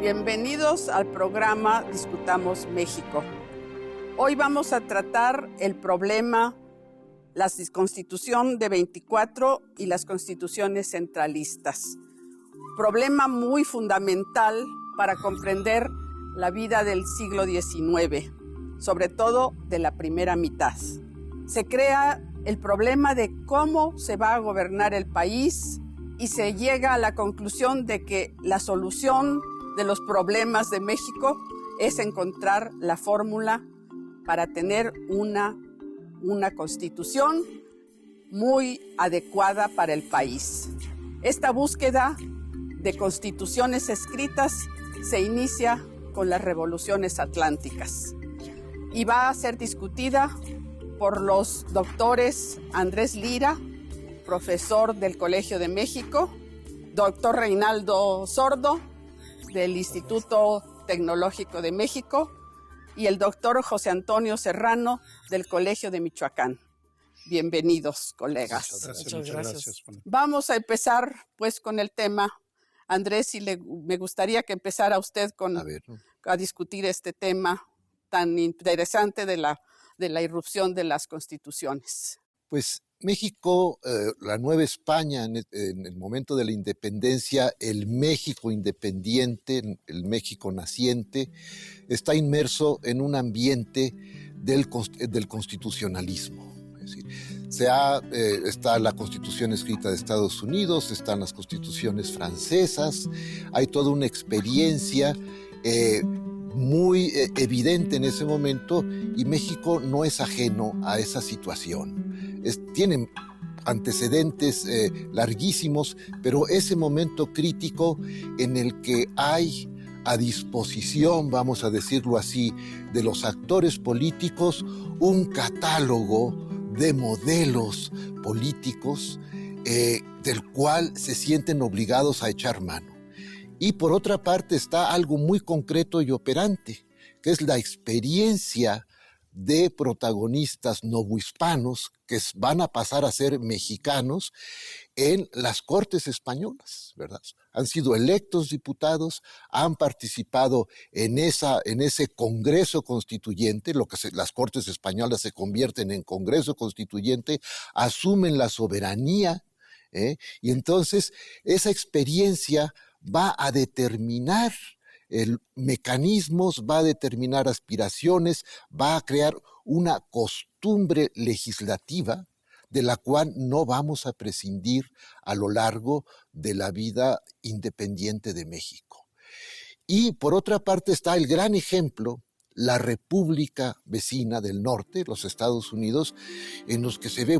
Bienvenidos al programa Discutamos México. Hoy vamos a tratar el problema, la Constitución de 24 y las constituciones centralistas. Problema muy fundamental para comprender la vida del siglo XIX, sobre todo de la primera mitad. Se crea el problema de cómo se va a gobernar el país y se llega a la conclusión de que la solución de los problemas de México es encontrar la fórmula para tener una constitución muy adecuada para el país. Esta búsqueda de constituciones escritas se inicia con las revoluciones atlánticas y va a ser discutida por los doctores Andrés Lira, profesor del Colegio de México, doctor Reinaldo Sordo, del Instituto Tecnológico de México, y el doctor José Antonio Serrano, del Colegio de Michoacán. Bienvenidos, colegas. Muchas gracias. Vamos a empezar pues con el tema. Andrés, me gustaría que empezara usted a discutir este tema tan interesante de la irrupción de las constituciones. Pues México, la Nueva España, en el momento de la independencia, el México independiente, el México naciente, está inmerso en un ambiente del constitucionalismo. Es decir, está la Constitución escrita de Estados Unidos, están las constituciones francesas, hay toda una experiencia muy evidente en ese momento, y México no es ajeno a esa situación. Tienen antecedentes larguísimos, pero ese momento crítico en el que hay a disposición, vamos a decirlo así, de los actores políticos, un catálogo de modelos políticos del cual se sienten obligados a echar mano. Y por otra parte está algo muy concreto y operante, que es la experiencia de protagonistas novohispanos que van a pasar a ser mexicanos en las Cortes españolas, ¿verdad? Han sido electos diputados, han participado en ese Congreso Constituyente, las Cortes españolas se convierten en Congreso Constituyente, asumen la soberanía, y entonces esa experiencia va a determinar mecanismos, va a determinar aspiraciones, va a crear una costumbre legislativa de la cual no vamos a prescindir a lo largo de la vida independiente de México. Y por otra parte está el gran ejemplo, la República vecina del norte, los Estados Unidos, en los que se ve,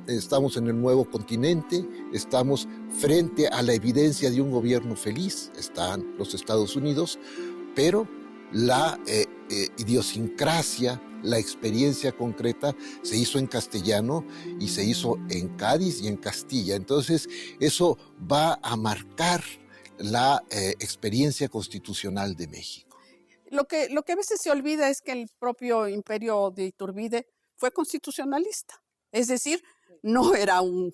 estamos en el nuevo continente, estamos frente a la evidencia de un gobierno feliz, están los Estados Unidos, pero la idiosincrasia, la experiencia concreta se hizo en castellano y se hizo en Cádiz y en Castilla. Entonces eso va a marcar la experiencia constitucional de México. Lo que a veces se olvida es que el propio imperio de Iturbide fue constitucionalista. Es decir, no era un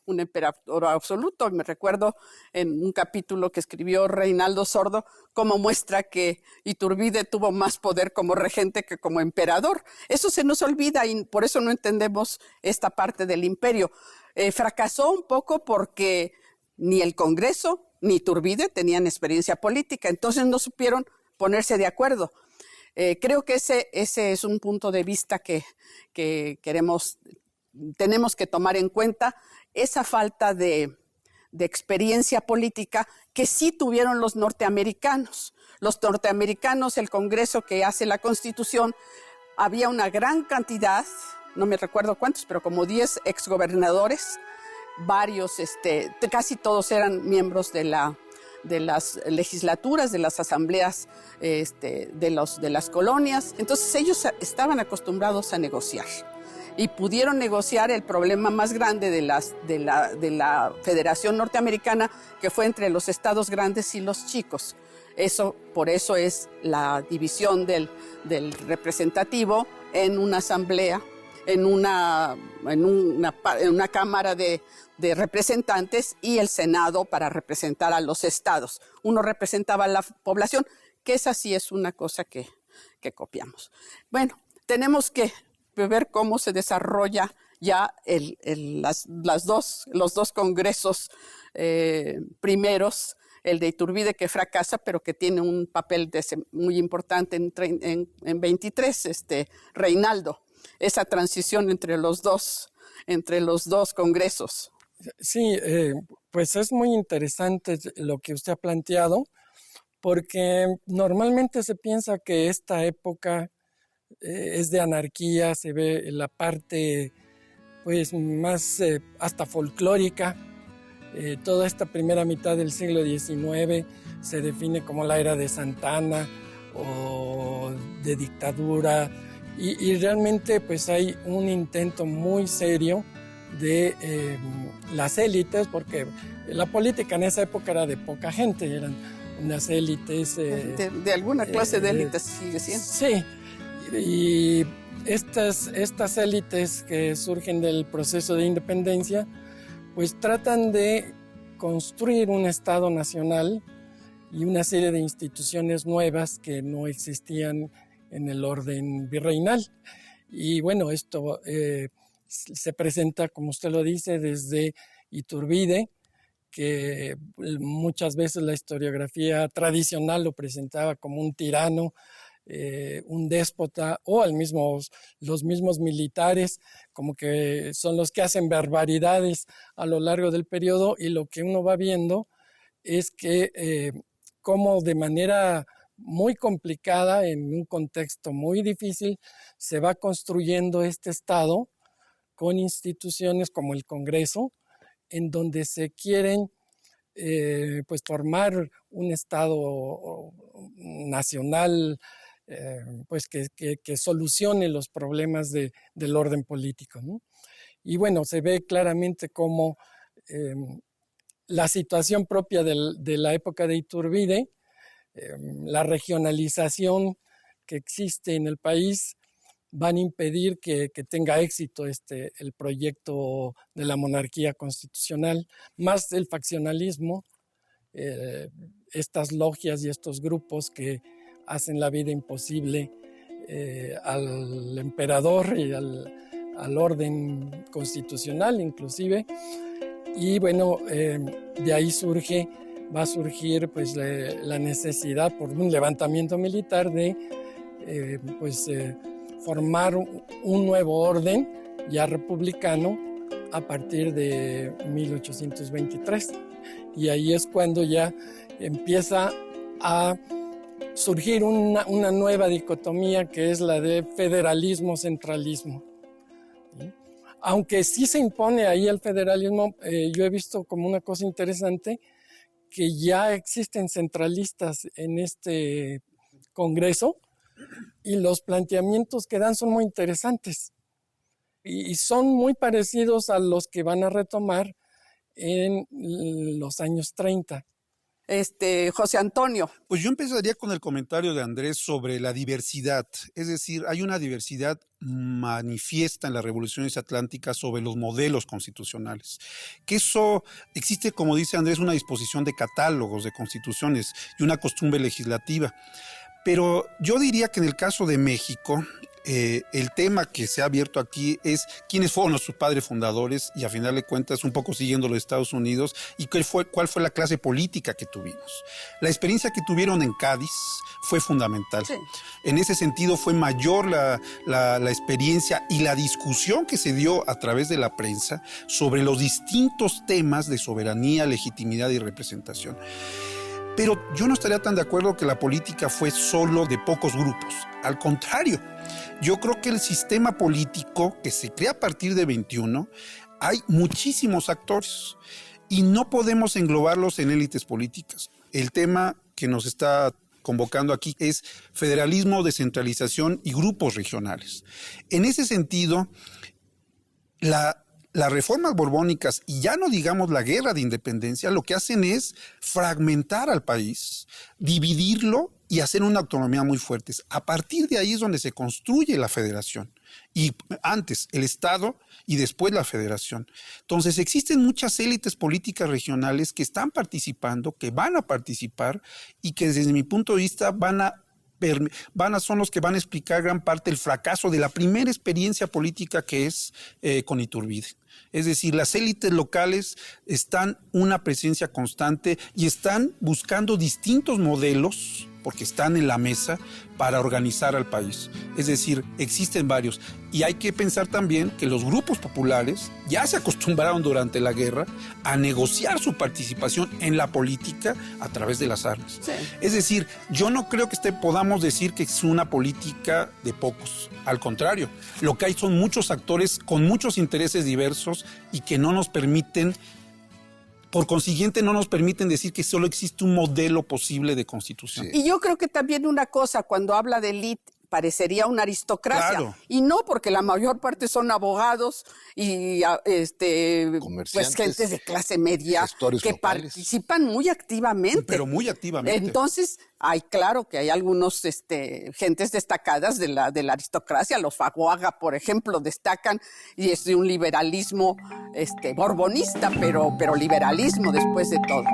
emperador absoluto. Me recuerdo en un capítulo que escribió Reinaldo Sordo cómo muestra que Iturbide tuvo más poder como regente que como emperador. Eso se nos olvida y por eso no entendemos esta parte del imperio. Fracasó un poco porque ni el Congreso ni Iturbide tenían experiencia política, entonces no supieron ponerse de acuerdo. Creo que ese es un punto de vista que tenemos que tomar en cuenta, esa falta de experiencia política que sí tuvieron los norteamericanos. Los norteamericanos, el Congreso que hace la Constitución, había una gran cantidad, no me recuerdo cuántos, pero como 10 exgobernadores, varios, casi todos eran miembros de las legislaturas, de las asambleas de las colonias. Entonces ellos estaban acostumbrados a negociar y pudieron negociar el problema más grande de la Federación Norteamericana, que fue entre los estados grandes y los chicos. Por eso es la división del representativo en una asamblea en una Cámara de Representantes y el Senado para representar a los estados. Uno representaba a la población, que esa sí es una cosa que copiamos. Bueno, tenemos que ver cómo se desarrolla ya los dos congresos primeros, el de Iturbide, que fracasa, pero que tiene un papel muy importante en 23, Reinaldo, esa transición entre los dos congresos. Sí, pues es muy interesante lo que usted ha planteado, porque normalmente se piensa que esta época es de anarquía, se ve la parte pues más hasta folclórica. Toda esta primera mitad del siglo XIX se define como la era de Santa Anna o de dictadura, y realmente pues hay un intento muy serio de las élites, porque la política en esa época era de poca gente, eran unas élites. De alguna clase de élites sigue siendo. Sí, y estas élites que surgen del proceso de independencia, pues tratan de construir un Estado nacional y una serie de instituciones nuevas que no existían en el orden virreinal. Y bueno, esto se presenta, como usted lo dice, desde Iturbide, que muchas veces la historiografía tradicional lo presentaba como un tirano, un déspota, o los mismos militares, como que son los que hacen barbaridades a lo largo del periodo, y lo que uno va viendo es que como de manera muy complicada, en un contexto muy difícil, se va construyendo este Estado con instituciones como el Congreso, en donde se quieren pues formar un Estado nacional, pues que solucione los problemas del orden político, ¿no? Y bueno, se ve claramente cómo la situación propia de la época de Iturbide, la regionalización que existe en el país, van a impedir que tenga éxito el proyecto de la monarquía constitucional, más el faccionalismo, estas logias y estos grupos que hacen la vida imposible al emperador y al orden constitucional inclusive. Y bueno, de ahí va a surgir pues la necesidad por un levantamiento militar de formar un nuevo orden ya republicano a partir de 1823. Y ahí es cuando ya empieza a surgir una nueva dicotomía, que es la de federalismo-centralismo. ¿Sí? Aunque sí se impone ahí el federalismo, yo he visto como una cosa interesante que ya existen centralistas en este Congreso, y los planteamientos que dan son muy interesantes y son muy parecidos a los que van a retomar en los años 30. José Antonio. Pues yo empezaría con el comentario de Andrés sobre la diversidad. Es decir, hay una diversidad manifiesta en las revoluciones atlánticas sobre los modelos constitucionales. Que eso existe, como dice Andrés, una disposición de catálogos de constituciones y una costumbre legislativa. Pero yo diría que en el caso de México, el tema que se ha abierto aquí es quiénes fueron nuestros padres fundadores, y a final de cuentas un poco siguiendo los Estados Unidos, y cuál fue la clase política que tuvimos. La experiencia que tuvieron en Cádiz fue fundamental. Sí. En ese sentido fue mayor la experiencia y la discusión que se dio a través de la prensa sobre los distintos temas de soberanía, legitimidad y representación. Pero yo no estaría tan de acuerdo que la política fue solo de pocos grupos. Al contrario, yo creo que el sistema político que se crea a partir de 21, hay muchísimos actores y no podemos englobarlos en élites políticas. El tema que nos está convocando aquí es federalismo, descentralización y grupos regionales. En ese sentido, las reformas borbónicas, y ya no digamos la guerra de independencia, lo que hacen es fragmentar al país, dividirlo y hacer una autonomía muy fuerte. A partir de ahí es donde se construye la federación. y antes el Estado y después la Federación. Entonces existen muchas élites políticas regionales que están participando, que van a participar y que desde mi punto de vista son los que van a explicar gran parte del fracaso de la primera experiencia política que es con Iturbide. Es decir, las élites locales están una presencia constante y están buscando distintos modelos, porque están en la mesa, para organizar al país. Es decir, existen varios. Y hay que pensar también que los grupos populares ya se acostumbraron durante la guerra a negociar su participación en la política a través de las armas. Sí. Es decir, yo no creo que podamos decir que es una política de pocos. Al contrario, lo que hay son muchos actores con muchos intereses diversos y que no nos permiten, por consiguiente, no nos permiten decir que solo existe un modelo posible de constitución. Sí. Y yo creo que también una cosa, cuando habla de élite, parecería una aristocracia. Claro. Y no, porque la mayor parte son abogados y pues gente de clase media que locales participan muy activamente. Pero muy activamente. Entonces, claro que hay algunos gentes destacadas de la aristocracia. Los Faguaga, por ejemplo, destacan, y es de un liberalismo borbonista, pero liberalismo después de todo.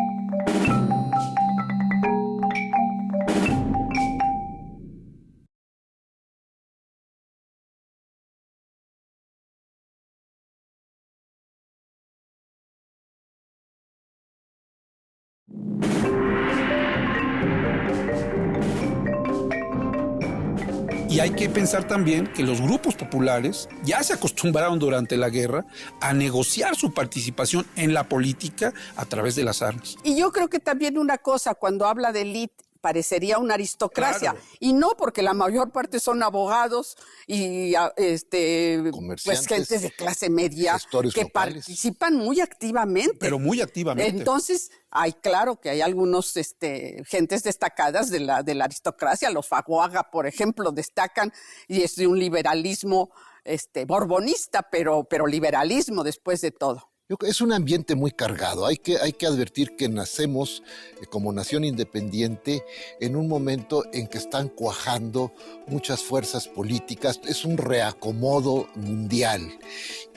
Y hay que pensar también que los grupos populares ya se acostumbraron durante la guerra a negociar su participación en la política a través de las armas. Y yo creo que también una cosa, cuando habla de élite, parecería una aristocracia. Claro. Y no, porque la mayor parte son abogados y pues gente de clase media que locales participan muy activamente. Pero muy activamente. Entonces, claro que hay algunos gentes destacadas de la aristocracia. Los Faguaga, por ejemplo, destacan, y es de un liberalismo borbonista, pero liberalismo después de todo. Es un ambiente muy cargado. Hay que advertir que nacemos como nación independiente en un momento en que están cuajando muchas fuerzas políticas. Es un reacomodo mundial.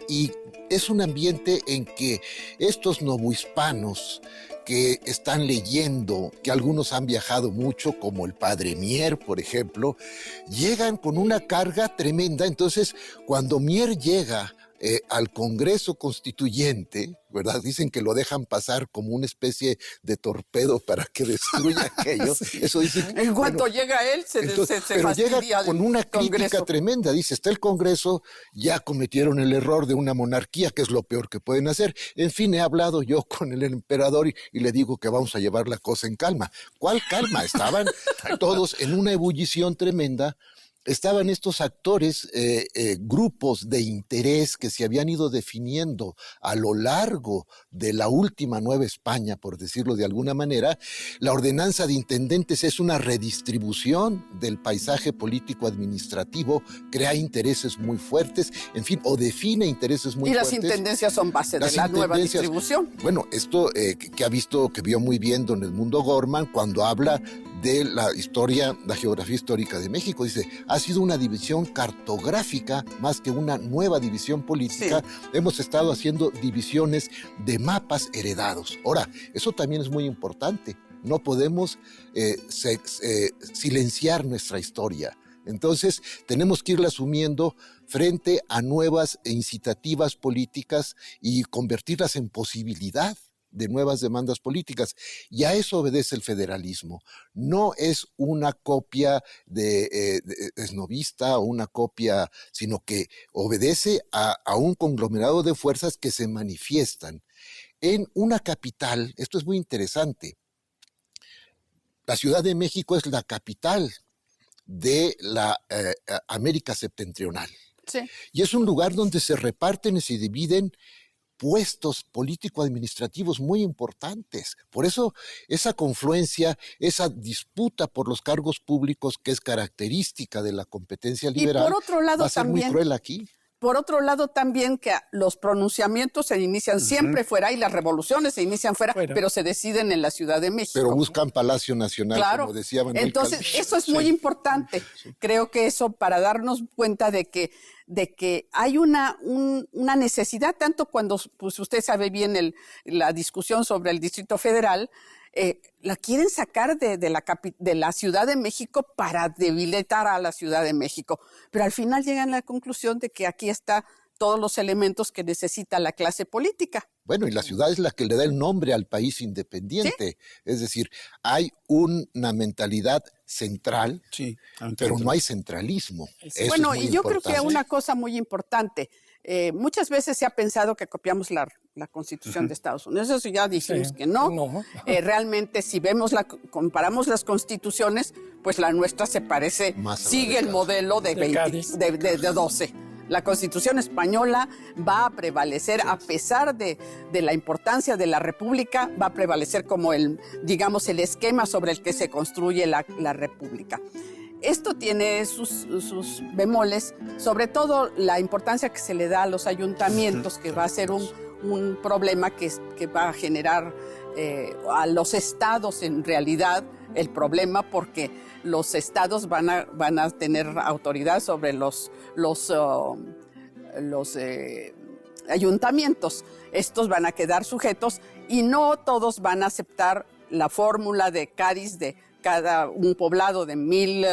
Y es un ambiente en que estos novohispanos que están leyendo, que algunos han viajado mucho, como el padre Mier, por ejemplo, llegan con una carga tremenda. Entonces, cuando Mier llega al Congreso Constituyente, ¿verdad? Dicen que lo dejan pasar como una especie de torpedo para que destruya aquello. Sí. Eso dicen. En cuanto llega él, se pero fastidia llega con una crítica Congreso. tremenda. Dice, está el Congreso, ya cometieron el error de una monarquía, que es lo peor que pueden hacer. En fin, he hablado yo con el emperador y le digo que vamos a llevar la cosa en calma. ¿Cuál calma? Estaban todos en una ebullición tremenda. Estaban estos actores, grupos de interés que se habían ido definiendo a lo largo de la última Nueva España, por decirlo de alguna manera. La ordenanza de intendentes es una redistribución del paisaje político-administrativo, crea intereses muy fuertes, en fin, o define intereses muy fuertes. Y las intendencias son base de la nueva distribución. Bueno, esto que vio muy bien don Edmundo Gorman cuando habla de la geografía histórica de México. Dice, ha sido una división cartográfica más que una nueva división política. Sí. Hemos estado haciendo divisiones de mapas heredados. Ahora, eso también es muy importante. No podemos silenciar nuestra historia. Entonces, tenemos que irla asumiendo frente a nuevas e incitativas políticas y convertirlas en posibilidad de nuevas demandas políticas. Y a eso obedece el federalismo. No es una copia de esnovista o una copia, sino que obedece a un conglomerado de fuerzas que se manifiestan en una capital. Esto es muy interesante. La Ciudad de México es la capital de la América septentrional. Sí. Y es un lugar donde se reparten y se dividen puestos político-administrativos muy importantes. Por eso esa confluencia, esa disputa por los cargos públicos que es característica de la competencia liberal, y por otro lado, va a ser también, muy cruel aquí. por otro lado también que los pronunciamientos se inician siempre fuera y las revoluciones se inician fuera, pero se deciden en la Ciudad de México. Pero buscan Palacio Nacional, claro, como decía Manuel entonces eso es muy importante. Creo que eso para darnos cuenta de que hay una necesidad, tanto cuando, pues usted sabe bien la discusión sobre el Distrito Federal, la quieren sacar de la Ciudad de México para debilitar a la Ciudad de México. Pero al final llegan a la conclusión de que aquí está todos los elementos que necesita la clase política. Bueno, y la ciudad es la que le da el nombre al país independiente. ¿Sí? Es decir, hay una mentalidad central, pero no hay centralismo. Eso bueno, es muy y yo importante. creo que una cosa muy importante, muchas veces se ha pensado que copiamos la Constitución de Estados Unidos. Eso ya dijimos que no. Realmente, si comparamos las constituciones, pues la nuestra se parece, sigue el modelo de 12. La Constitución española va a prevalecer, a pesar de la importancia de la República, va a prevalecer como el esquema sobre el que se construye la República. Esto tiene sus bemoles, sobre todo la importancia que se le da a los ayuntamientos, que va a ser un problema que va a generar a los estados en realidad el problema, porque los estados van a tener autoridad sobre los ayuntamientos. Estos van a quedar sujetos y no todos van a aceptar la fórmula de Cádiz de un poblado de mil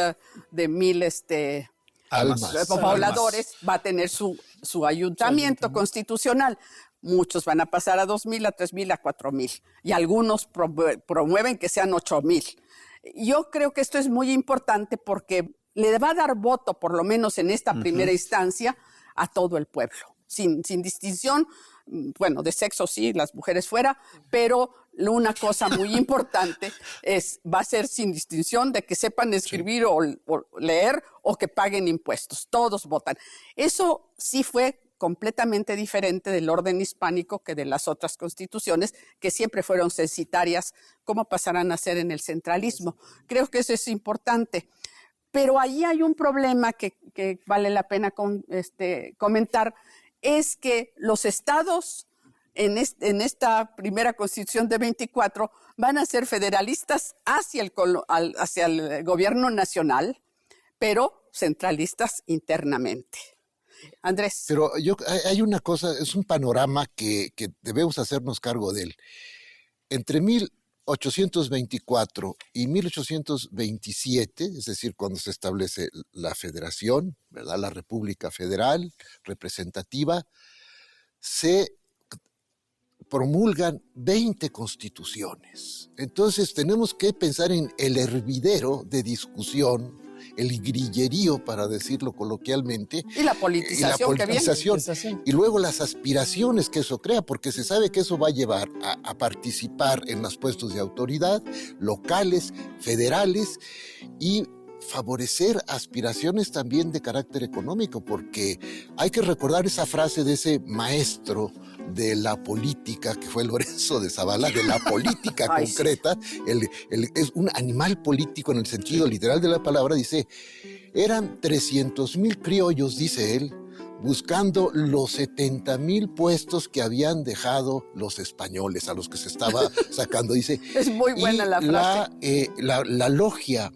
pobladores va a tener su ayuntamiento constitucional. Muchos van a pasar a 2,000, a 3,000, a 4,000 y algunos promueven que sean 8,000. Yo creo que esto es muy importante porque le va a dar voto, por lo menos en esta primera instancia, a todo el pueblo, sin distinción. Bueno, de sexo sí, las mujeres fuera, pero una cosa muy importante va a ser sin distinción de que sepan escribir o leer o que paguen impuestos. Todos votan. Eso sí fue completamente diferente del orden hispánico que de las otras constituciones, que siempre fueron censitarias, como pasarán a ser en el centralismo. Creo que eso es importante. Pero ahí hay un problema que vale la pena comentar, es que los estados en esta primera constitución de 24 van a ser federalistas hacia el gobierno nacional, pero centralistas internamente. Andrés. Pero hay una cosa, es un panorama que debemos hacernos cargo de él. Entre 1824 y 1827, es decir, cuando se establece la federación, ¿verdad? La República Federal representativa, se promulgan 20 constituciones. Entonces tenemos que pensar en el hervidero de discusión, el grillerío, para decirlo coloquialmente. Y la politización, que viene. Y luego las aspiraciones que eso crea, porque se sabe que eso va a llevar a participar en los puestos de autoridad locales, federales, y favorecer aspiraciones también de carácter económico, porque hay que recordar esa frase de ese maestro de la política, que fue Lorenzo de Zavala, de la política concreta. Es un animal político en el sentido literal de la palabra. Dice, eran 300,000 criollos, dice él, buscando los 70,000 puestos que habían dejado los españoles, a los que se estaba sacando. Dice, es muy buena la frase. La logia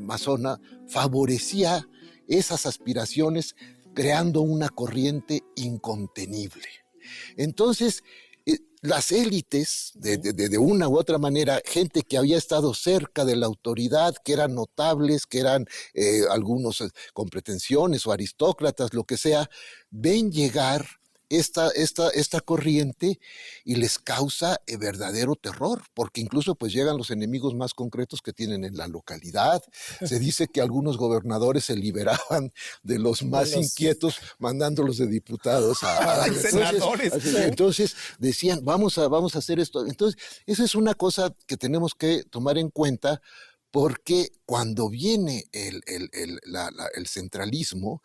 masona favorecía esas aspiraciones, creando una corriente incontenible. Entonces, las élites, de una u otra manera, gente que había estado cerca de la autoridad, que eran notables, que eran algunos con pretensiones o aristócratas, lo que sea, ven llegar esta corriente y les causa verdadero terror, porque incluso pues llegan los enemigos más concretos que tienen en la localidad. Se dice que algunos gobernadores se liberaban de los más inquietos, mandándolos de diputados a senadores. Entonces decían, vamos a hacer esto. Entonces, esa es una cosa que tenemos que tomar en cuenta, porque cuando viene el centralismo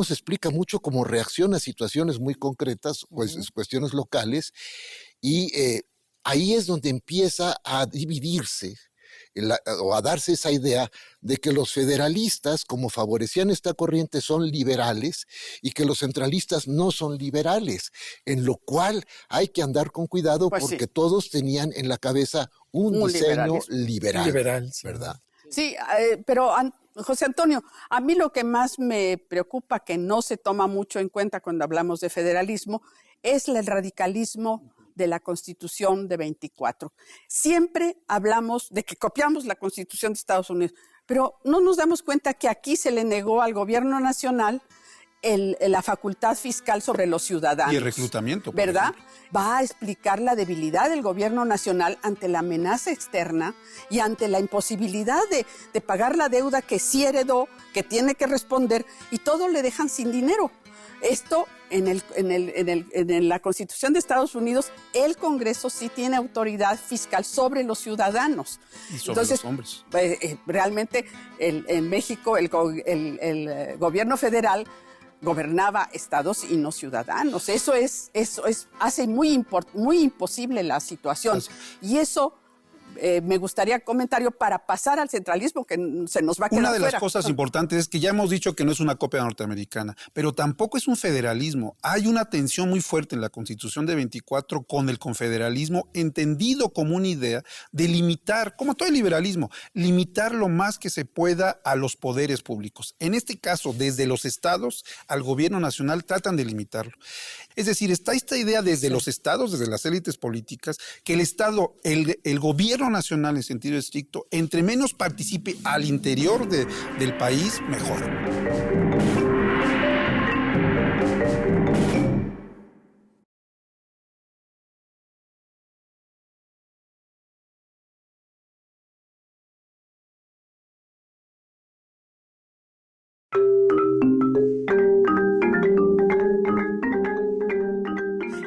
se explica mucho como reacción a situaciones muy concretas, pues, cuestiones locales, y ahí es donde empieza a dividirse o a darse esa idea de que los federalistas, como favorecían esta corriente, son liberales y que los centralistas no son liberales, en lo cual hay que andar con cuidado Pues porque sí, todos tenían en la cabeza un diseño liberal, Sí. ¿verdad? Sí, pero José Antonio, a mí lo que más me preocupa, que no se toma mucho en cuenta cuando hablamos de federalismo, es el radicalismo de la Constitución de 24. Siempre hablamos de que copiamos la Constitución de Estados Unidos, pero no nos damos cuenta que aquí se le negó al gobierno nacional la facultad fiscal sobre los ciudadanos. Y el reclutamiento. ¿Verdad? Va a explicar la debilidad del gobierno nacional ante la amenaza externa y ante la imposibilidad de pagar la deuda que sí heredó, que tiene que responder, y todo le dejan sin dinero. Esto, en la Constitución de Estados Unidos, el Congreso sí tiene autoridad fiscal sobre los ciudadanos. Y sobre los hombres. Realmente, en México, el gobierno federal gobernaba estados y no ciudadanos. Eso hace muy imposible la situación. Y eso me gustaría comentario para pasar al centralismo, que se nos va a quedar Una de fuera. las cosas importantes es que ya hemos dicho que no es una copia norteamericana, pero tampoco es un federalismo. Hay una tensión muy fuerte en la Constitución de 24 con el confederalismo, entendido como una idea de limitar, como todo el liberalismo, limitar lo más que se pueda a los poderes públicos. En este caso, desde los estados al gobierno nacional tratan de limitarlo. Es decir, está esta idea desde los estados, desde las élites políticas, que el estado, el gobierno nacional en sentido estricto, entre menos participe al interior del país, mejor.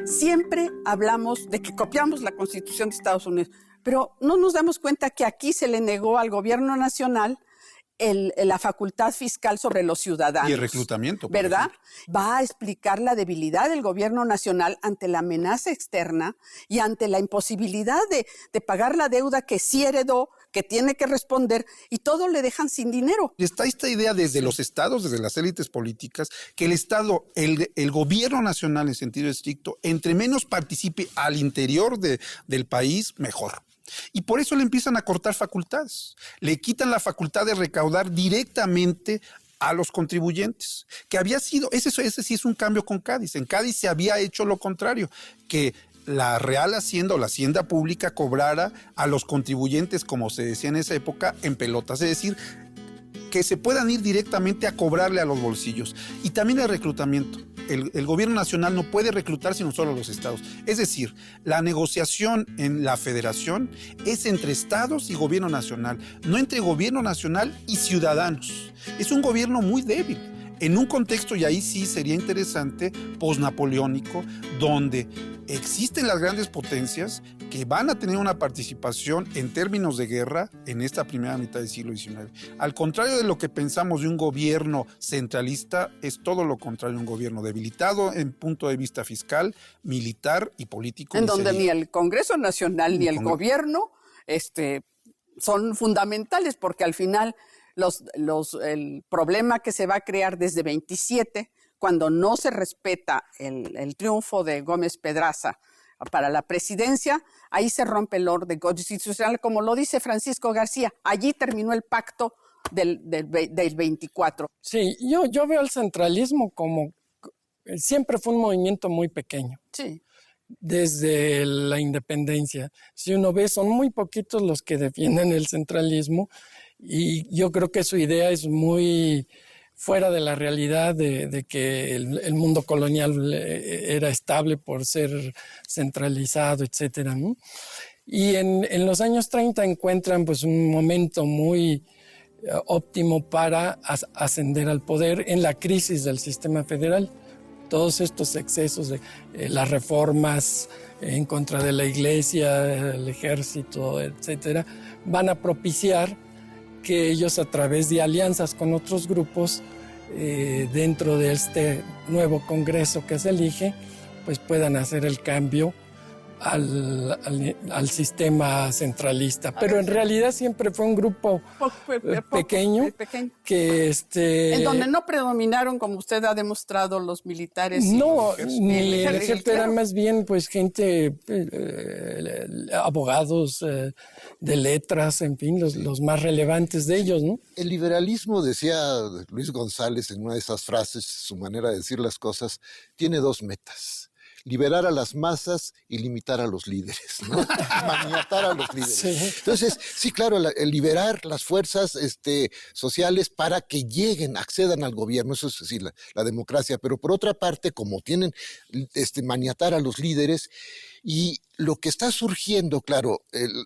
Siempre hablamos de que copiamos la Constitución de Estados Unidos, pero no nos damos cuenta que aquí se le negó al gobierno nacional la facultad fiscal sobre los ciudadanos. Y el reclutamiento. ¿Verdad? Va a explicar la debilidad del gobierno nacional ante la amenaza externa y ante la imposibilidad de pagar la deuda que sí heredó, que tiene que responder, y todo le dejan sin dinero. Y está esta idea desde los estados, desde las élites políticas, que el estado, el gobierno nacional en sentido estricto, entre menos participe al interior del país, mejor. Y por eso le empiezan a cortar facultades. Le quitan la facultad de recaudar directamente a los contribuyentes, que había sido, ese sí es un cambio con Cádiz. En Cádiz se había hecho lo contrario, que la Real Hacienda o la Hacienda Pública cobrara a los contribuyentes, como se decía en esa época, en pelotas, es decir, que se puedan ir directamente a cobrarle a los bolsillos. Y también el reclutamiento. El gobierno nacional no puede reclutar sino solo a los estados. Es decir, la negociación en la federación es entre estados y gobierno nacional, no entre gobierno nacional y ciudadanos. Es un gobierno muy débil. En un contexto, y ahí sí sería interesante, posnapoleónico, donde existen las grandes potencias que van a tener una participación en términos de guerra en esta primera mitad del siglo XIX. Al contrario de lo que pensamos de un gobierno centralista, es todo lo contrario, un gobierno debilitado en punto de vista fiscal, militar y político. En donde ni el Congreso Nacional ni el gobierno son fundamentales, porque al final el problema que se va a crear desde 27, cuando no se respeta el triunfo de Gómez Pedraza para la presidencia, ahí se rompe el orden constitucional, como lo dice Francisco García. Allí terminó el pacto del 24. Sí, yo veo el centralismo como siempre fue un movimiento muy pequeño. Sí. Desde la independencia. Si uno ve, son muy poquitos los que defienden el centralismo, y yo creo que su idea es muy fuera de la realidad de que el mundo colonial era estable por ser centralizado, etcétera, ¿no? Y en los años 30 encuentran pues un momento muy óptimo para ascender al poder en la crisis del sistema federal. Todos estos excesos de las reformas en contra de la iglesia, el ejército, etcétera, van a propiciar que ellos, a través de alianzas con otros grupos dentro de este nuevo Congreso que se elige, pues puedan hacer el cambio al sistema centralista. Pero en realidad siempre fue un grupo pequeño que en donde no predominaron, como usted ha demostrado, los militares. No, ni el ejército, era más bien pues gente, abogados de letras, en fin, los más relevantes de ellos, ¿no? El liberalismo, decía Luis González en una de esas frases, su manera de decir las cosas, tiene dos metas: liberar a las masas y limitar a los líderes, ¿no? Maniatar a los líderes. Sí. Entonces, sí, claro, el liberar las fuerzas sociales para que lleguen, accedan al gobierno, eso es decir, la democracia, pero por otra parte, como tienen maniatar a los líderes. Y lo que está surgiendo, claro,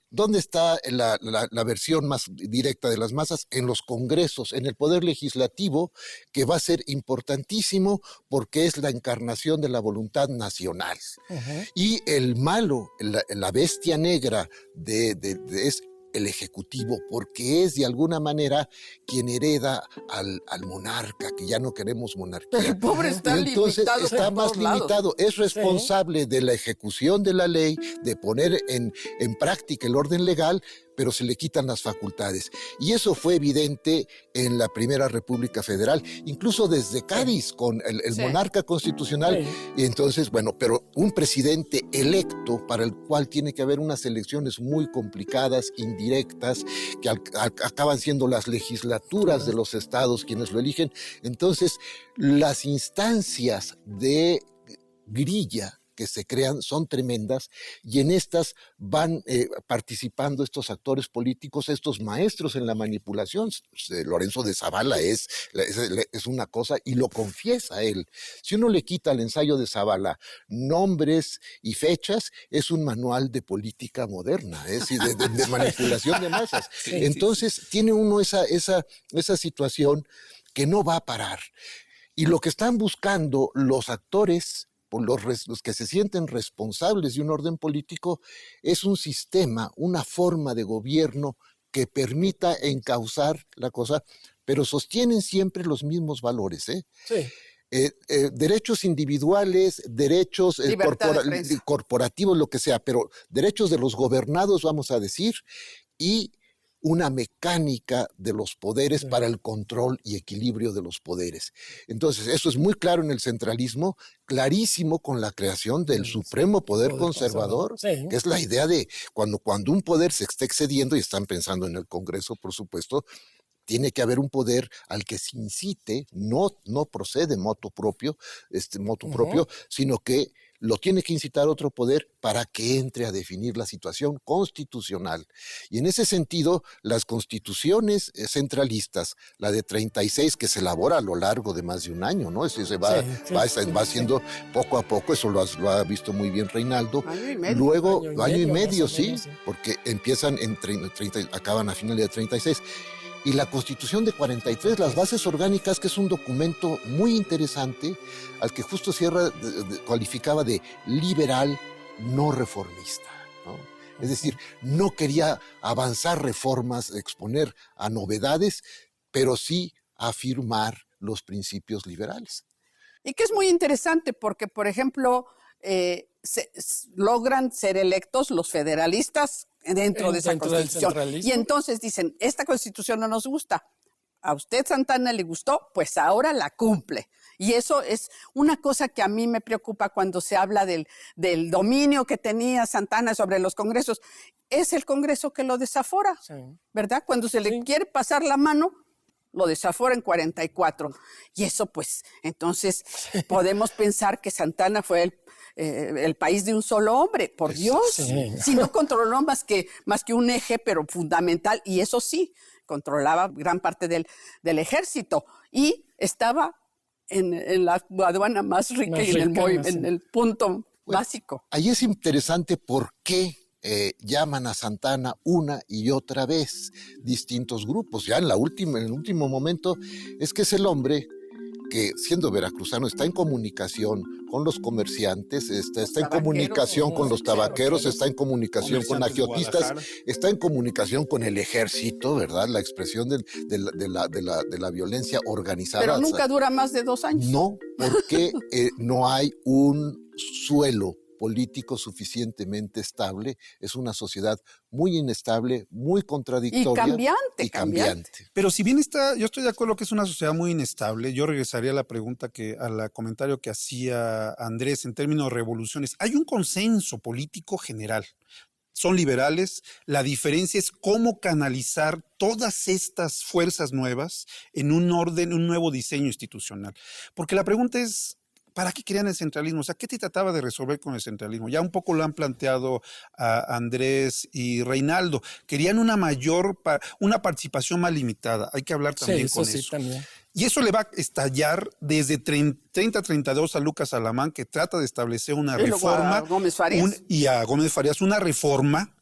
¿dónde está la versión más directa de las masas? En los congresos, en el poder legislativo, que va a ser importantísimo porque es la encarnación de la voluntad nacional. Uh-huh. Y el malo, la bestia negra es el ejecutivo, porque es de alguna manera quien hereda al monarca, que ya no queremos monarquía. El pobre está entonces limitado. Está más limitado, es responsable de la ejecución de la ley, de poner en práctica el orden legal, pero se le quitan las facultades. Y eso fue evidente en la Primera República Federal, incluso desde Cádiz, con el monarca constitucional. Sí. Y entonces, bueno, pero un presidente electo para el cual tiene que haber unas elecciones muy complicadas, indirectas, que acaban siendo las legislaturas de los estados quienes lo eligen. Entonces, las instancias de grilla que se crean son tremendas, y en estas van participando estos actores políticos, estos maestros en la manipulación. Lorenzo de Zavala es una cosa, y lo confiesa él. Si uno le quita al ensayo de Zavala nombres y fechas, es un manual de política moderna, de manipulación de masas. Sí, entonces tiene uno esa situación que no va a parar. Y lo que están buscando los actores, los que se sienten responsables de un orden político, es un sistema, una forma de gobierno que permita encauzar la cosa, pero sostienen siempre los mismos valores, ¿eh? Sí. Derechos individuales, derechos corporativos, lo que sea, pero derechos de los gobernados, vamos a decir, y una mecánica de los poderes para el control y equilibrio de los poderes. Entonces, eso es muy claro en el centralismo, clarísimo con la creación del supremo poder conservador, que es la idea de cuando un poder se esté excediendo, y están pensando en el Congreso, por supuesto, tiene que haber un poder al que se incite, no procede motu propio, sino que lo tiene que incitar otro poder para que entre a definir la situación constitucional. Y en ese sentido, las constituciones centralistas, la de 36, que se elabora a lo largo de más de un año, ¿no? Va haciendo poco a poco, eso lo ha visto muy bien Reinaldo. Luego, año y medio, sí, porque empiezan acaban a finales de 36. Y la Constitución de 43, las bases orgánicas, que es un documento muy interesante, al que Justo Sierra cualificaba de liberal no reformista, ¿no? Es decir, no quería avanzar reformas, exponer a novedades, pero sí afirmar los principios liberales. Y que es muy interesante porque, por ejemplo, logran ser electos los federalistas dentro de esa constitución. Y entonces dicen, esta constitución no nos gusta. A usted, Santana, le gustó, pues ahora la cumple. Y eso es una cosa que a mí me preocupa cuando se habla del dominio que tenía Santana sobre los congresos. Es el Congreso que lo desafora, ¿verdad? Cuando se le quiere pasar la mano, lo desafora en 44. Y eso, pues, entonces podemos pensar que Santana fue el país de un solo hombre, por Dios. Si no controló más que un eje, pero fundamental, y eso sí, controlaba gran parte del ejército, y estaba en la aduana más rica y en el punto básico. Ahí es interesante por qué llaman a Santana una y otra vez distintos grupos. Ya en el último momento, es que es el hombre que, siendo veracruzano, está en comunicación con los comerciantes, está en comunicación con los tabaqueros, está en comunicación con agiotistas, está en comunicación con el ejército, ¿verdad? La expresión de la violencia organizada. Pero nunca dura más de 2 años. No, porque no hay un suelo político suficientemente estable, es una sociedad muy inestable, muy contradictoria y cambiante. Pero si bien yo estoy de acuerdo que es una sociedad muy inestable, yo regresaría a la pregunta al comentario que hacía Andrés en términos de revoluciones. Hay un consenso político general. Son liberales, la diferencia es cómo canalizar todas estas fuerzas nuevas en un orden, un nuevo diseño institucional. Porque la pregunta es, ¿para qué querían el centralismo? O sea, ¿qué te trataba de resolver con el centralismo? Ya un poco lo han planteado Andrés y Reinaldo. Querían una participación más limitada. Hay que hablar también con eso. También. Y eso le va a estallar desde 3032 a Lucas Alamán, que trata de establecer una reforma. A Gómez Farías. Y a Gómez Farías, una reforma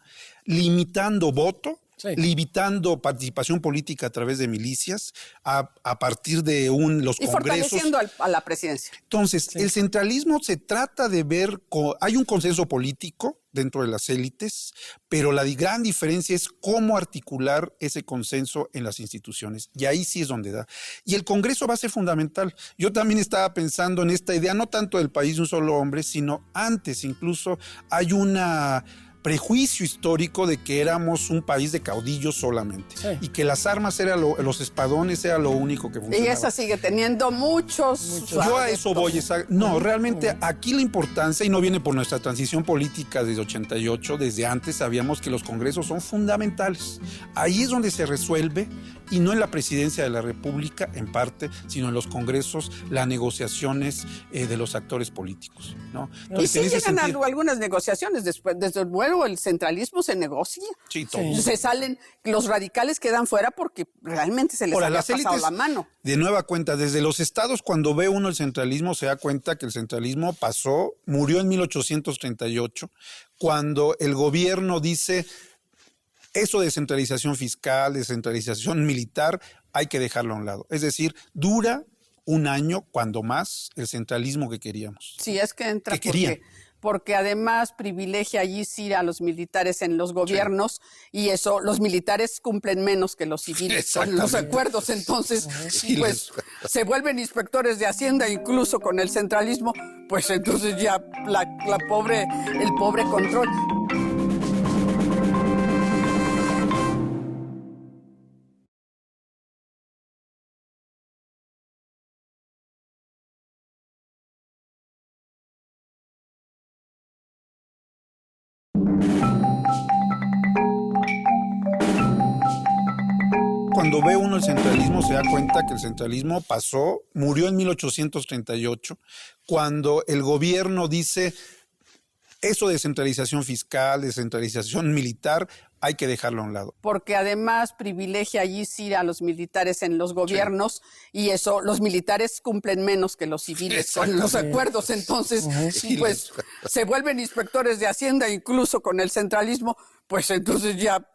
limitando voto, limitando participación política a través de milicias, a partir de los congresos. Y fortaleciendo a la presidencia. Entonces, el centralismo se trata de ver, hay un consenso político dentro de las élites, pero la gran diferencia es cómo articular ese consenso en las instituciones. Y ahí sí es donde da. Y el Congreso va a ser fundamental. Yo también estaba pensando en esta idea, no tanto del país de un solo hombre, sino antes incluso hay una prejuicio histórico de que éramos un país de caudillos solamente y que las armas los espadones era lo único que funcionaba. Y esa sigue teniendo muchos Yo a eso voy. No, realmente aquí la importancia, y no viene por nuestra transición política desde 88, desde antes sabíamos que los congresos son fundamentales. Ahí es donde se resuelve, y no en la presidencia de la República en parte, sino en los congresos, las negociaciones de los actores políticos, ¿no? Entonces, y sí llegan algunas negociaciones después, desde luego el centralismo se negocia. Sí, todo. Se salen, los radicales quedan fuera porque realmente se les había pasado la mano. De nueva cuenta, desde los estados, cuando ve uno el centralismo, se da cuenta que el centralismo murió en 1838, cuando el gobierno dice: eso de centralización fiscal, descentralización militar, hay que dejarlo a un lado. Es decir, dura un año, cuando más, el centralismo que queríamos. Sí, es que entra porque además privilegia allí sí a los militares en los gobiernos, y eso, los militares cumplen menos que los civiles con los acuerdos, entonces pues se vuelven inspectores de Hacienda, incluso con el centralismo, pues entonces ya el pobre control. Cuando ve uno el centralismo, se da cuenta que el centralismo murió en 1838, cuando el gobierno dice: eso de centralización fiscal, descentralización militar, hay que dejarlo a un lado. Porque además privilegia allí sí a los militares en los gobiernos, y eso, los militares cumplen menos que los civiles con los acuerdos, entonces pues se vuelven inspectores de Hacienda, incluso con el centralismo, pues entonces ya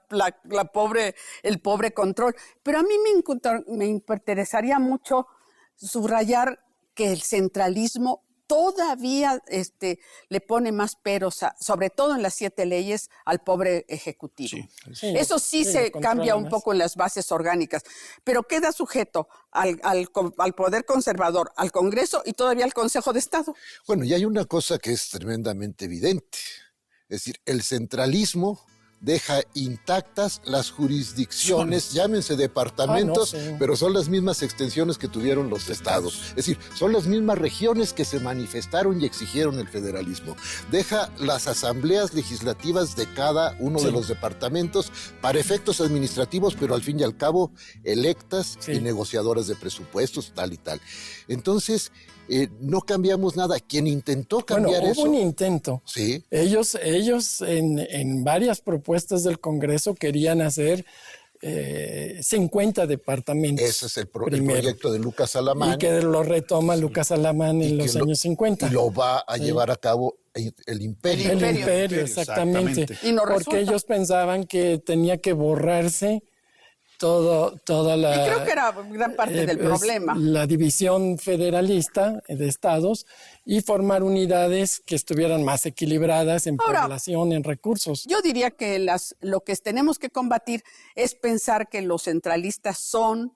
el pobre control. Pero a mí me interesaría mucho subrayar que el centralismo todavía le pone más peros, sobre todo en las 7 leyes, al pobre ejecutivo. Eso sí se cambia un poco en las bases orgánicas, pero queda sujeto al poder conservador, al Congreso y todavía al Consejo de Estado. Bueno, y hay una cosa que es tremendamente evidente. Es decir, el centralismo deja intactas las jurisdicciones, llámense departamentos, pero son las mismas extensiones que tuvieron los estados. Es decir, son las mismas regiones que se manifestaron y exigieron el federalismo. Deja las asambleas legislativas de cada uno de los departamentos para efectos administrativos, pero al fin y al cabo electas y negociadoras de presupuestos, tal y tal. Entonces, no cambiamos nada. Quien intentó cambiar eso... Hubo un intento. Sí. Ellos en varias propuestas del Congreso querían hacer 50 departamentos. Ese es el proyecto de Lucas Alamán. Y que lo retoma Lucas Alamán en los años 50. Y lo va a llevar a cabo el imperio. El imperio, exactamente. Y no porque resulta. ellos pensaban que tenía que borrarse toda la... Y creo que era gran parte del problema. La división federalista de estados y formar unidades que estuvieran más equilibradas en población, en recursos. Yo diría que lo que tenemos que combatir es pensar que los centralistas son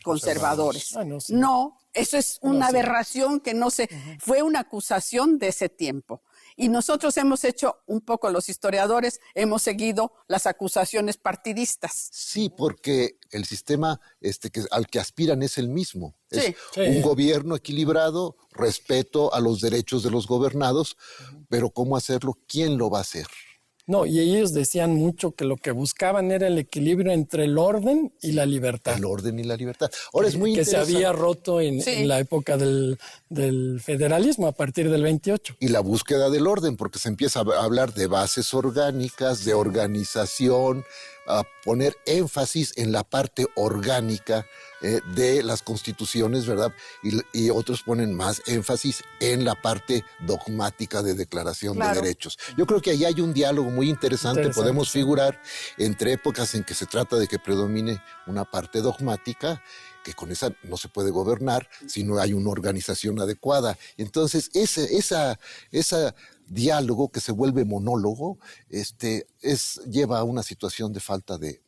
conservadores. No, eso es una aberración que no se... Fue una acusación de ese tiempo. Y nosotros hemos hecho un poco, los historiadores, hemos seguido las acusaciones partidistas. Sí, porque el sistema al que aspiran es el mismo. Sí. Es un gobierno equilibrado, respeto a los derechos de los gobernados, pero ¿cómo hacerlo? ¿Quién lo va a hacer? No, y ellos decían mucho que lo que buscaban era el equilibrio entre el orden y la libertad. El orden y la libertad. Ahora es muy que se interesante. había roto en la época del federalismo a partir del 28. Y la búsqueda del orden, porque se empieza a hablar de bases orgánicas, de organización, a poner énfasis en la parte orgánica de las constituciones, ¿verdad? Y otros ponen más énfasis en la parte dogmática de declaración de derechos. Yo creo que ahí hay un diálogo muy interesante. Podemos figurar entre épocas en que se trata de que predomine una parte dogmática, que con esa no se puede gobernar si no hay una organización adecuada. Entonces, ese diálogo que se vuelve monólogo lleva a una situación de falta de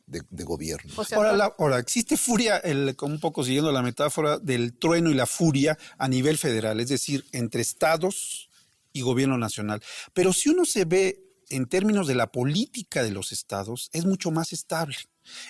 gobierno. Ahora, existe furia, un poco siguiendo la metáfora del trueno y la furia a nivel federal, es decir, entre estados y gobierno nacional. Pero si uno se ve en términos de la política de los estados, es mucho más estable.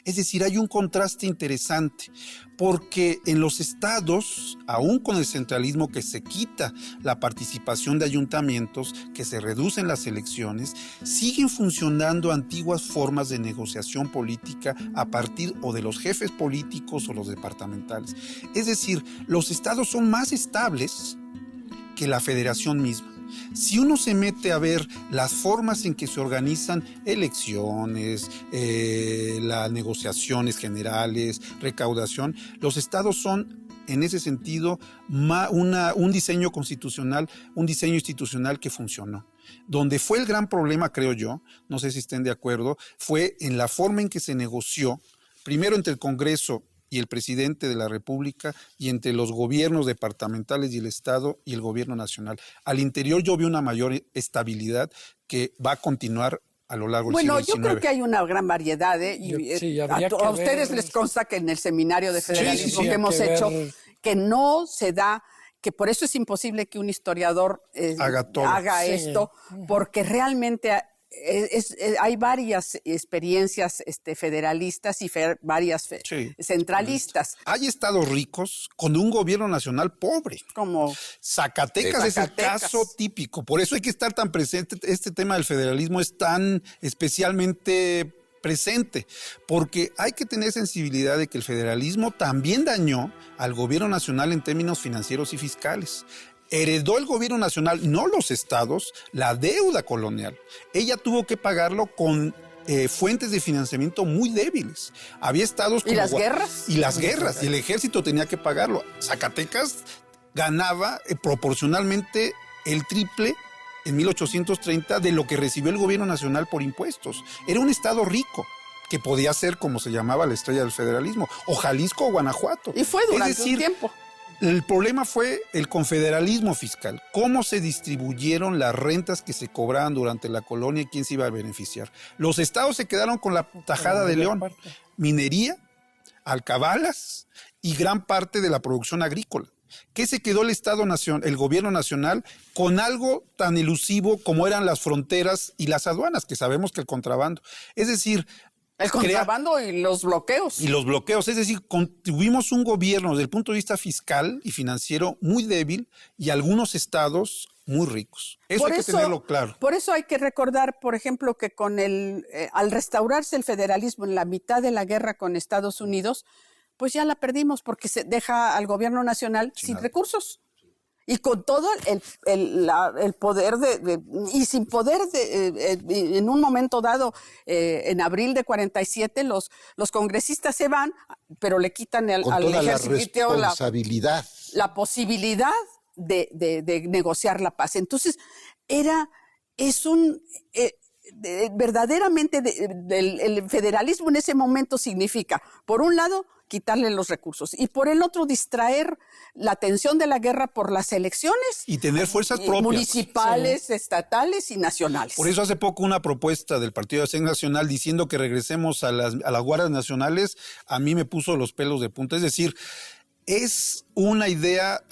Es decir, hay un contraste interesante, porque en los estados, aún con el centralismo que se quita la participación de ayuntamientos, que se reducen las elecciones, siguen funcionando antiguas formas de negociación política a partir o de los jefes políticos o los departamentales. Es decir, los estados son más estables que la federación misma. Si uno se mete a ver las formas en que se organizan elecciones, las negociaciones generales, recaudación, los estados son, en ese sentido, un diseño constitucional, un diseño institucional que funcionó. Donde fue el gran problema, creo yo, no sé si estén de acuerdo, fue en la forma en que se negoció, primero entre el Congreso y el presidente de la República, y entre los gobiernos departamentales y el Estado y el gobierno nacional. Al interior yo vi una mayor estabilidad que va a continuar a lo largo del siglo XIX. Bueno, yo creo que hay una gran variedad. A ustedes les consta que en el seminario de federalismo que hemos hecho, que no se da, que por eso es imposible que un historiador haga esto, porque realmente hay varias experiencias federalistas y varias centralistas. Hay estados ricos con un gobierno nacional pobre. Como Zacatecas es el caso típico. Por eso hay que estar tan presente. Este tema del federalismo es tan especialmente presente, porque hay que tener sensibilidad de que el federalismo también dañó al gobierno nacional en términos financieros y fiscales. Heredó el gobierno nacional, no los estados, la deuda colonial. Ella tuvo que pagarlo con fuentes de financiamiento muy débiles. Había estados como... ¿Y las guerras? Y las guerras, y el ejército tenía que pagarlo. Zacatecas ganaba proporcionalmente el triple en 1830 de lo que recibió el gobierno nacional por impuestos. Era un estado rico, que podía ser, como se llamaba, la estrella del federalismo, o Jalisco o Guanajuato. Y fue durante un tiempo. El problema fue el confederalismo fiscal, cómo se distribuyeron las rentas que se cobraban durante la colonia y quién se iba a beneficiar. Los estados se quedaron con la tajada de León, minería, alcabalas y gran parte de la producción agrícola. ¿Qué se quedó el Estado Nacional, el gobierno nacional, con algo tan elusivo como eran las fronteras y las aduanas, que sabemos que el contrabando? Es decir, el contrabando y los bloqueos. Y los bloqueos, es decir, tuvimos un gobierno desde el punto de vista fiscal y financiero muy débil y algunos estados muy ricos. Eso hay que tenerlo claro. Por eso hay que recordar, por ejemplo, que con al restaurarse el federalismo en la mitad de la guerra con Estados Unidos, pues ya la perdimos porque se deja al gobierno nacional sin recursos. Y con todo el poder y sin poder en un momento dado, en abril de 47, los congresistas se van, pero le quitan al ejército la posibilidad de negociar la paz. Entonces, verdaderamente el federalismo en ese momento significa, por un lado, quitarle los recursos y por el otro distraer la atención de la guerra por las elecciones y tener fuerzas propias municipales, estatales y nacionales. Por eso hace poco una propuesta del Partido de Acción Nacional diciendo que regresemos a las guardias nacionales, a mí me puso los pelos de punta. Es decir, es una idea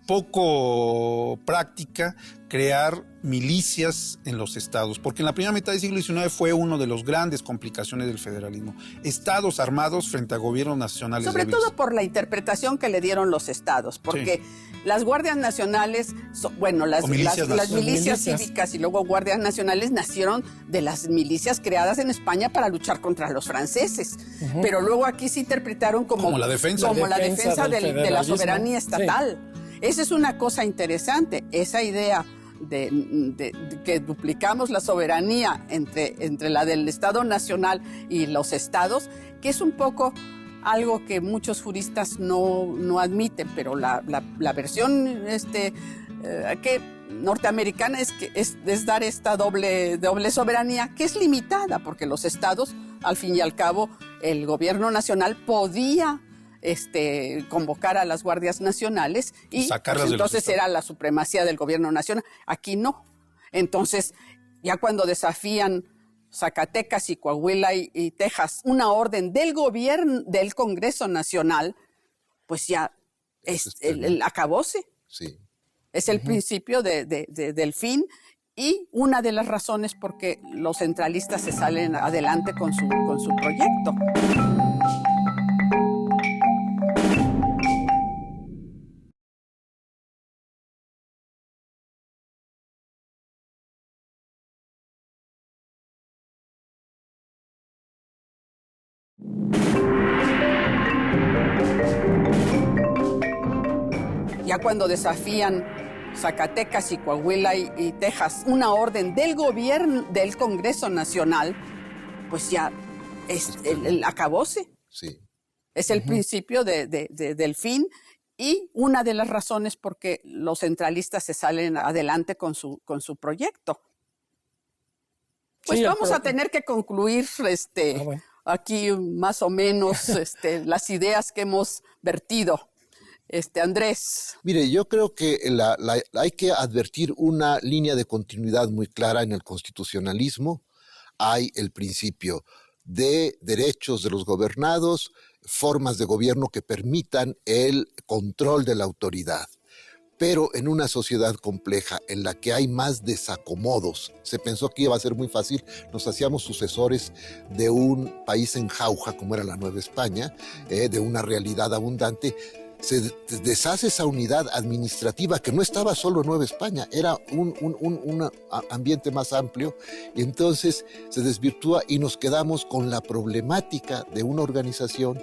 poco práctica crear milicias en los estados, porque en la primera mitad del siglo XIX fue una de las grandes complicaciones del federalismo. Estados armados frente a gobiernos nacionales Sobre débiles. todo por la interpretación que le dieron los estados, porque las guardias nacionales, las milicias cívicas y luego guardias nacionales nacieron de las milicias creadas en España para luchar contra los franceses, pero luego aquí se interpretaron como la defensa, de la soberanía estatal. Sí. Esa es una cosa interesante, esa idea de que duplicamos la soberanía entre la del Estado Nacional y los estados, que es un poco algo que muchos juristas no admiten, pero la versión que norteamericana es dar esta doble soberanía, que es limitada, porque los estados, al fin y al cabo, el gobierno nacional podía convocar a las guardias nacionales y pues, entonces era la supremacía del gobierno nacional. Aquí no. Entonces, ya cuando desafían Zacatecas y Coahuila y Texas una orden del gobierno, del Congreso Nacional, pues ya es el acabose. Sí. Es el principio del fin y una de las razones por qué los centralistas se salen adelante con su proyecto. Ya cuando desafían Zacatecas y Coahuila y Texas una orden del gobierno, del Congreso Nacional, pues ya es el acabose. Sí. Es el principio del fin y una de las razones por qué los centralistas se salen adelante con su proyecto. Pues vamos a tener que concluir aquí más o menos las ideas que hemos vertido. Andrés. Mire, yo creo que hay que advertir una línea de continuidad muy clara en el constitucionalismo. Hay el principio de derechos de los gobernados, formas de gobierno que permitan el control de la autoridad. Pero en una sociedad compleja en la que hay más desacomodos, se pensó que iba a ser muy fácil, nos hacíamos sucesores de un país en jauja como era la Nueva España, de una realidad abundante. Se deshace esa unidad administrativa que no estaba solo en Nueva España, era un ambiente más amplio, y entonces se desvirtúa y nos quedamos con la problemática de una organización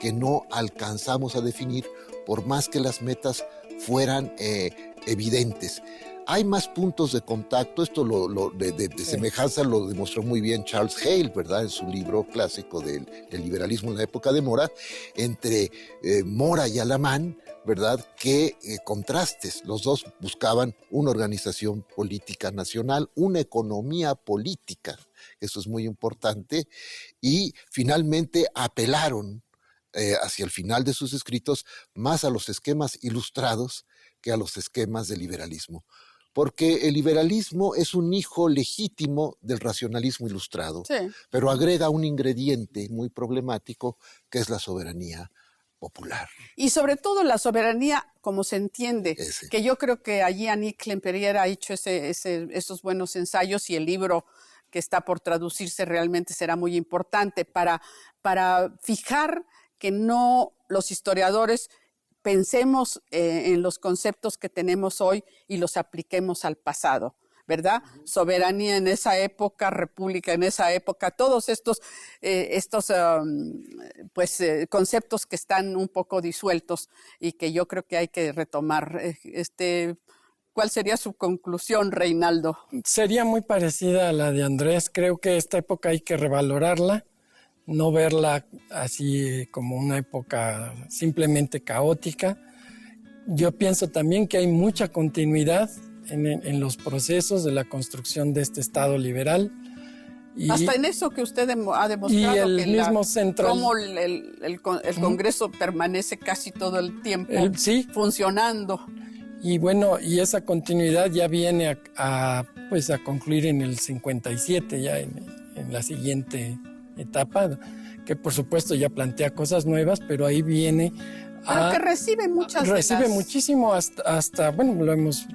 que no alcanzamos a definir por más que las metas fueran evidentes. Hay más puntos de contacto, esto de semejanza lo demostró muy bien Charles Hale, ¿verdad? En su libro clásico del liberalismo en la época de Mora, entre Mora y Alamán, ¿verdad? ¿Qué contrastes? Los dos buscaban una organización política nacional, una economía política, eso es muy importante, y finalmente apelaron hacia el final de sus escritos más a los esquemas ilustrados que a los esquemas del liberalismo. Porque el liberalismo es un hijo legítimo del racionalismo ilustrado, sí, pero agrega un ingrediente muy problemático que es la soberanía popular. Y sobre todo la soberanía, como se entiende, que yo creo que allí Annick Lemperrier ha hecho esos buenos ensayos y el libro que está por traducirse realmente será muy importante para fijar que no los historiadores pensemos en los conceptos que tenemos hoy y los apliquemos al pasado, ¿verdad? Soberanía en esa época, república en esa época, todos estos conceptos que están un poco disueltos y que yo creo que hay que retomar. ¿Cuál sería su conclusión, Reinaldo? Sería muy parecida a la de Andrés. Creo que esta época hay que revalorarla, no verla así como una época simplemente caótica. Yo pienso también que hay mucha continuidad en los procesos de la construcción de este Estado liberal. Y, hasta en eso que usted ha demostrado, y el que mismo cómo el Congreso permanece casi todo el tiempo funcionando. Y bueno, y esa continuidad ya viene a concluir en el 57, ya en la siguiente etapa, que por supuesto ya plantea cosas nuevas, pero ahí viene pero que recibe muchísimo, hasta, bueno, lo hemos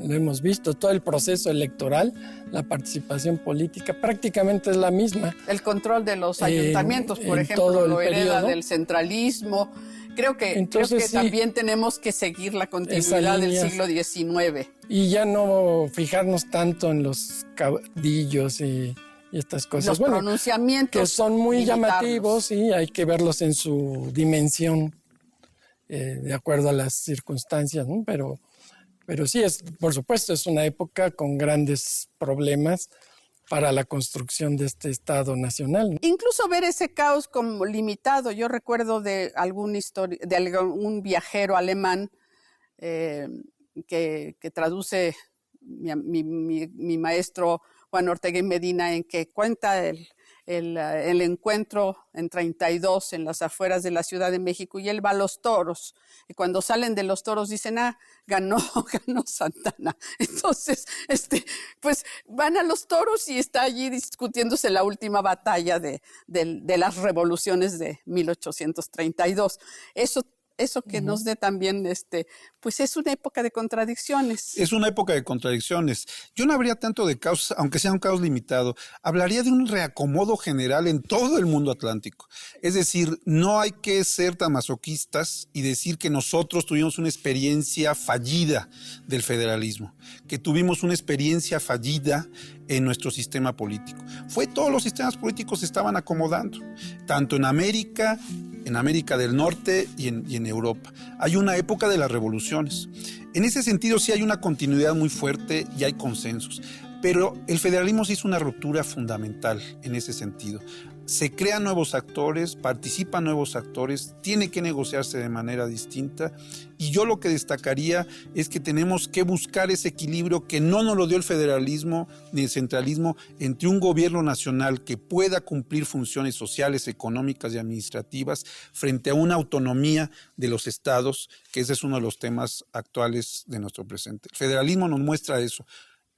lo hemos visto, todo el proceso electoral, la participación política prácticamente es la misma. El control de los ayuntamientos, por ejemplo, lo hereda del centralismo. Creo que sí, también tenemos que seguir la continuidad del siglo XIX. Y ya no fijarnos tanto en los caudillos y estas cosas. Los pronunciamientos que son muy llamativos y hay que verlos en su dimensión de acuerdo a las circunstancias, ¿no? Pero sí, por supuesto, es una época con grandes problemas para la construcción de este Estado nacional, ¿no? Incluso ver ese caos como limitado. Yo recuerdo de algún viajero alemán que traduce mi maestro Juan Ortega y Medina, en que cuenta el encuentro en 32 en las afueras de la Ciudad de México, y él va a los toros, y cuando salen de los toros dicen, ganó Santana. Entonces, pues van a los toros y está allí discutiéndose la última batalla de las revoluciones de 1832. Eso que nos dé también, pues es una época de contradicciones. Es una época de contradicciones. Yo no habría tanto de caos, aunque sea un caos limitado. Hablaría de un reacomodo general en todo el mundo atlántico. Es decir, no hay que ser tan masoquistas y decir que nosotros tuvimos una experiencia fallida del federalismo, que tuvimos una experiencia fallida en nuestro sistema político. Todos los sistemas políticos se estaban acomodando, tanto en América del Norte y en Europa. Hay una época de las revoluciones. En ese sentido sí hay una continuidad muy fuerte y hay consensos. Pero el federalismo sí hizo una ruptura fundamental en ese sentido. Se crean nuevos actores, participan nuevos actores, tiene que negociarse de manera distinta, y yo lo que destacaría es que tenemos que buscar ese equilibrio que no nos lo dio el federalismo ni el centralismo, entre un gobierno nacional que pueda cumplir funciones sociales, económicas y administrativas frente a una autonomía de los estados, que ese es uno de los temas actuales de nuestro presente. El federalismo nos muestra eso.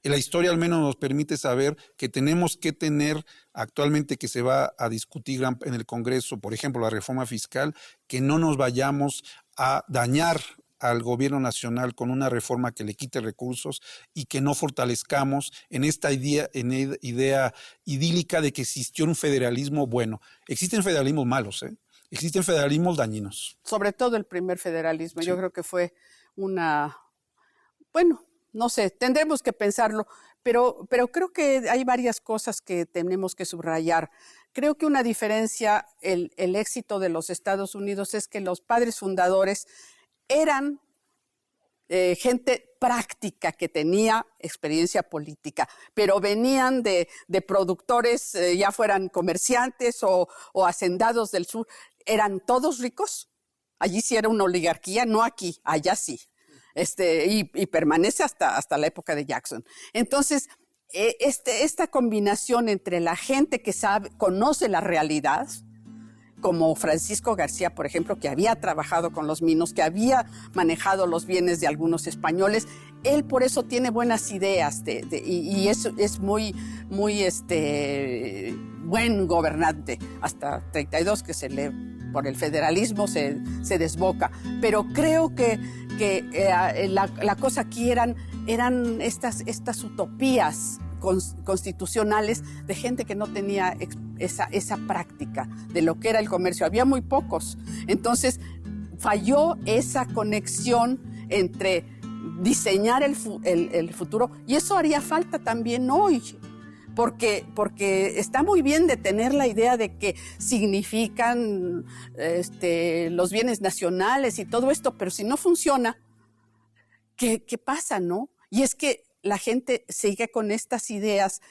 La historia al menos nos permite saber que tenemos que tener actualmente, que se va a discutir en el Congreso, por ejemplo, la reforma fiscal, que no nos vayamos a dañar al gobierno nacional con una reforma que le quite recursos y que no fortalezcamos en esta idea idílica de que existió un federalismo bueno. Existen federalismos malos, existen federalismos dañinos. Sobre todo el primer federalismo. Sí. Yo creo que fue no sé, tendremos que pensarlo, pero creo que hay varias cosas que tenemos que subrayar. Creo que una diferencia, el éxito de los Estados Unidos, es que los padres fundadores eran gente práctica que tenía experiencia política, pero venían de productores, ya fueran comerciantes o hacendados del sur, eran todos ricos. Allí sí era una oligarquía, no aquí, allá sí. Y permanece hasta la época de Jackson. Entonces, esta combinación entre la gente que conoce la realidad, como Francisco García, por ejemplo, que había trabajado con los minos, que había manejado los bienes de algunos españoles, él por eso tiene buenas ideas y es muy buen gobernante. Hasta 32, que por el federalismo se desboca. Pero creo que la cosa aquí eran estas utopías constitucionales de gente que no tenía esa práctica de lo que era el comercio. Había muy pocos. Entonces falló esa conexión entre diseñar el futuro, y eso haría falta también hoy. Porque está muy bien de tener la idea de que significan los bienes nacionales y todo esto, pero si no funciona, ¿qué pasa, no? Y es que la gente sigue con estas ideas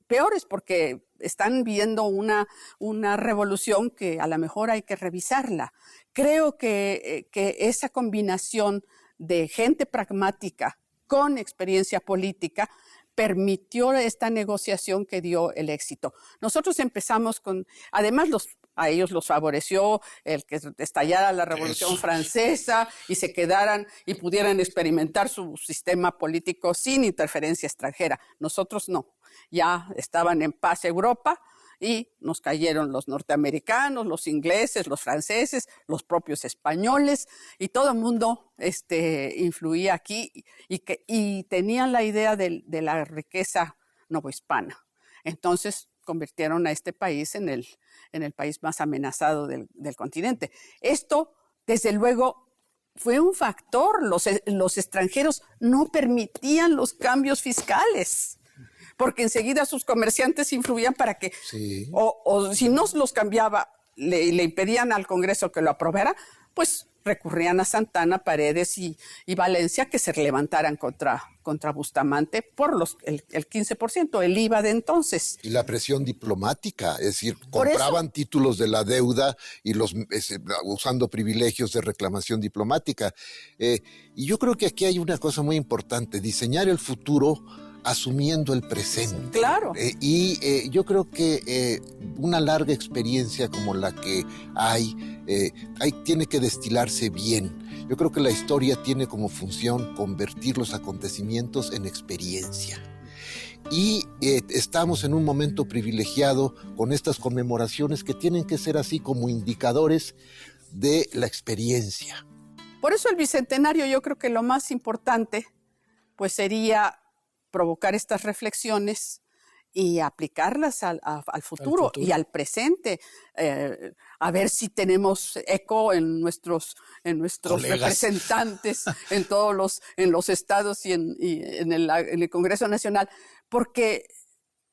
peores, porque están viendo una revolución que a lo mejor hay que revisarla. Creo que esa combinación de gente pragmática con experiencia política permitió esta negociación que dio el éxito. Nosotros empezamos además a ellos los favoreció el que estallara la Revolución Francesa y se quedaran y pudieran experimentar su sistema político sin interferencia extranjera. Nosotros no. Ya estaban en paz Europa y nos cayeron los norteamericanos, los ingleses, los franceses, los propios españoles, y todo el mundo influía aquí y tenían la idea de la riqueza novohispana. Entonces convirtieron a este país en el país más amenazado del continente. Esto, desde luego, fue un factor. Los extranjeros no permitían los cambios fiscales, porque enseguida sus comerciantes influían para que, Sí. o si no los cambiaba, le impedían al Congreso que lo aprobara, pues recurrían a Santana, Paredes y Valencia que se levantaran contra Bustamante por el 15%, el IVA de entonces. Y la presión diplomática, es decir, compraban títulos de la deuda y usando privilegios de reclamación diplomática. Y yo creo que aquí hay una cosa muy importante, diseñar el futuro asumiendo el presente. Claro. Yo creo que una larga experiencia como la que tiene que destilarse bien. Yo creo que la historia tiene como función convertir los acontecimientos en experiencia. Y estamos en un momento privilegiado con estas conmemoraciones que tienen que ser así como indicadores de la experiencia. Por eso el Bicentenario, yo creo que lo más importante pues sería provocar estas reflexiones y aplicarlas al futuro y al presente, a ver si tenemos eco en nuestros representantes en los estados y en el Congreso Nacional, porque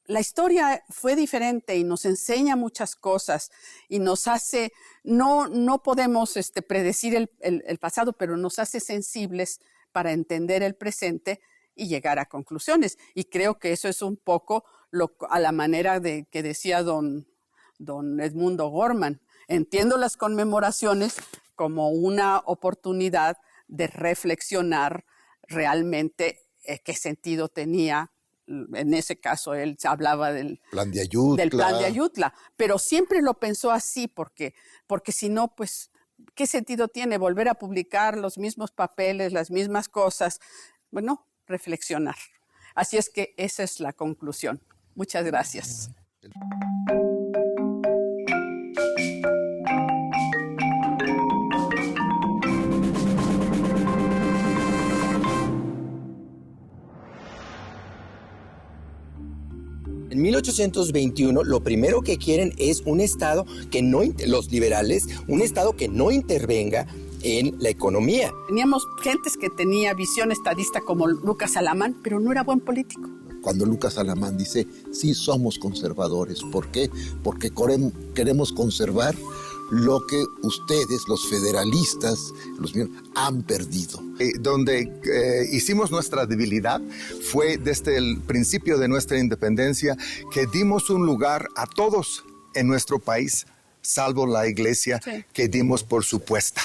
la historia fue diferente y nos enseña muchas cosas y nos hace, no podemos predecir el pasado, pero nos hace sensibles para entender el presente y llegar a conclusiones. Y creo que eso es un poco a la manera que decía don Edmundo Gorman. Entiendo las conmemoraciones como una oportunidad de reflexionar realmente qué sentido tenía. En ese caso, él hablaba del plan de Ayutla, pero siempre lo pensó así, porque si no, pues, ¿qué sentido tiene volver a publicar los mismos papeles, las mismas cosas? Bueno, reflexionar. Así es que esa es la conclusión. Muchas gracias. En 1821 lo primero que quieren es un Estado que no, los liberales, un Estado que no intervenga en la economía. Teníamos gentes que tenía visión estadista como Lucas Alamán, pero no era buen político. Cuando Lucas Alamán dice, sí somos conservadores. ¿Por qué? Porque queremos conservar lo que ustedes, los federalistas, han perdido. Donde hicimos nuestra debilidad fue desde el principio de nuestra independencia que dimos un lugar a todos en nuestro país, salvo la iglesia, sí, que dimos por supuesta.